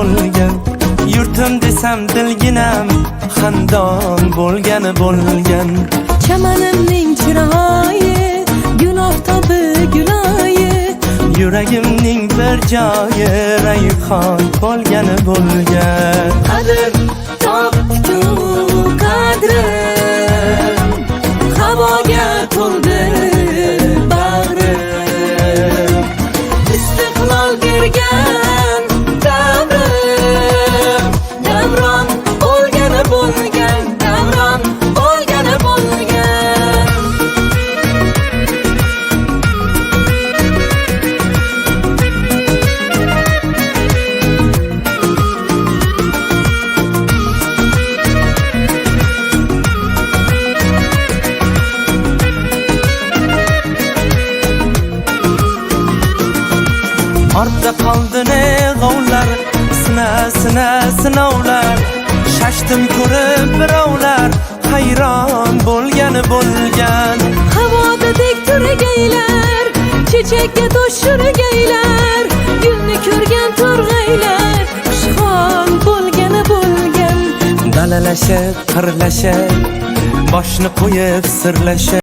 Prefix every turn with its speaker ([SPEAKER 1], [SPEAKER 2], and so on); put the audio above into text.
[SPEAKER 1] bo'lgan. Yurtim desam dilginam xandon bo'lgan.
[SPEAKER 2] Chamanimning chiroyi gunoh tobi guloyi,
[SPEAKER 1] Yuragimning bir joyi rayhon bo'lgan.
[SPEAKER 2] qadr topdi qadrim, havoga to'ldi bag'rim. Istiqlol bergan davrim, davron bo'lgan, davron bo'lgan.
[SPEAKER 1] Ortda qoldi ne g'ovlar, sinovlar. Shashtim ko'rib birovlar, hayron bo'lgan.
[SPEAKER 2] Havoda tek turgaylar, chechakka tosh surgaylar, gulni ko'rgan to'rg'aylar, xushhol bo'lgan.
[SPEAKER 1] Dalalashib, qirlashib, boshni qo'yib sirlashib